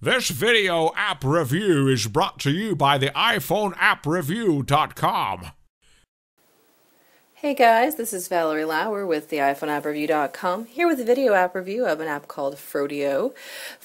This video app review is brought to you by the iPhoneAppReview.com. Hey guys, this is Valerie Lauer with the iPhoneAppReview.com, here with a video app review of an app called Frodio.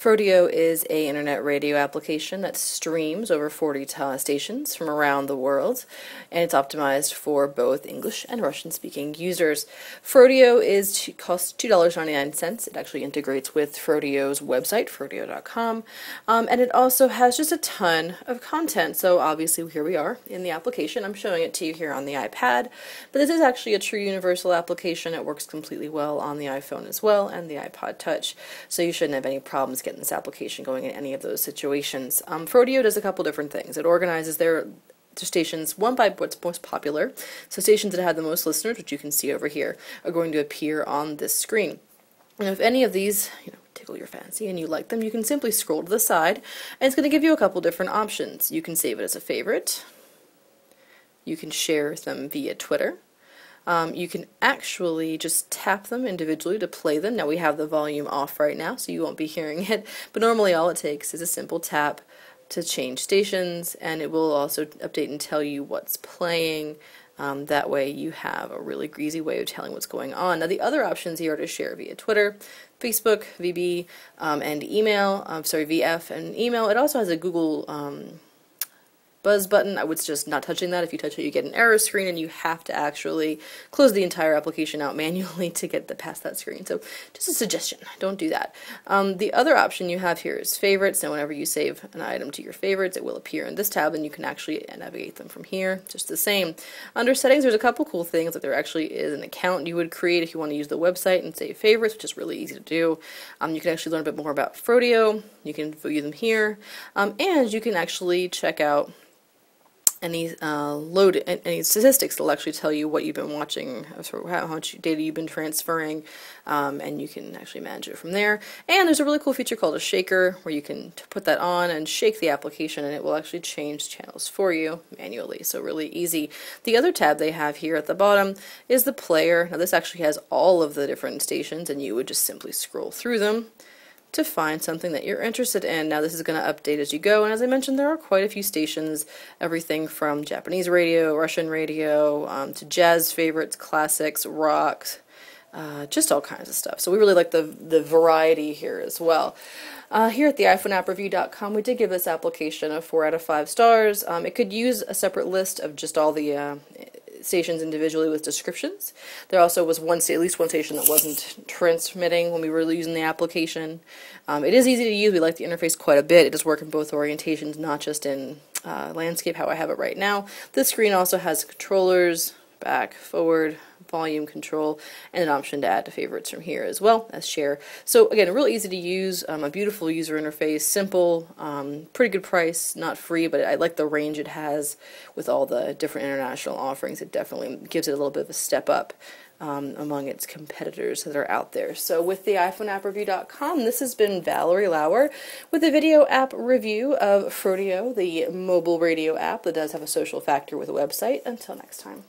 Frodio is an internet radio application that streams over 40 stations from around the world, and it's optimized for both English and Russian-speaking users. Frodio costs $2.99. It actually integrates with Frodio's website, Frodio.com, and it also has just a ton of content. So obviously here we are in the application. I'm showing it to you here on the iPad, but this is actually a true universal application. It works completely well on the iPhone as well and the iPod Touch, so you shouldn't have any problems getting this application going in any of those situations. Frodio does a couple different things. It organizes their stations one by what's most popular. So stations that have the most listeners, which you can see over here, are going to appear on this screen. And if any of these, tickle your fancy and you like them, you can simply scroll to the side, and it's going to give you a couple different options. You can save it as a favorite. You can share them via Twitter. You can actually just tap them individually to play them. Now we have the volume off right now, so you won't be hearing it, but normally all it takes is a simple tap to change stations, and it will also update and tell you what's playing. That way you have a really easy way of telling what's going on. Now the other options here are to share via Twitter, Facebook, VB, and email, VF and email. It also has a Google Buzz button. I would suggest not touching that. If you touch it, you get an error screen, and you have to actually close the entire application out manually to get past that screen. So just a suggestion, don't do that. The other option you have here is favorites. Now whenever you save an item to your favorites, it will appear in this tab, and you can actually navigate them from here, just the same. Under settings, there's a couple cool things. That there actually is an account you would create if you want to use the website and save favorites, which is really easy to do. You can actually learn a bit more about Frodio. You can view them here, and you can actually check out any statistics that'll actually tell you what you've been watching, how much data you've been transferring, and you can actually manage it from there. And there's a really cool feature called a shaker, where you can put that on and shake the application, and it will actually change channels for you manually, so really easy. The other tab they have here at the bottom is the player. Now this actually has all of the different stations, and you would just simply scroll through them to find something that you're interested in. Now this is going to update as you go, and as I mentioned, there are quite a few stations, everything from Japanese radio, Russian radio, to jazz favorites, classics, rock, just all kinds of stuff. So we really like the variety here as well. Here at the iPhoneAppReview.com, we did give this application a 4 out of 5 stars. It could use a separate list of just all the stations individually with descriptions. There also was at least one station that wasn't transmitting when we were using the application. It is easy to use. We like the interface quite a bit. It does work in both orientations, not just in landscape, how I have it right now. This screen also has controllers, back, forward, volume control, and an option to add to favorites from here as well as share. So again, real easy to use, a beautiful user interface, simple, pretty good price, not free, but I like the range it has with all the different international offerings. It definitely gives it a little bit of a step up among its competitors that are out there. So with the iPhoneAppReview.com, this has been Valerie Lauer with a video app review of Frodio, the mobile radio app that does have a social factor with a website. Until next time.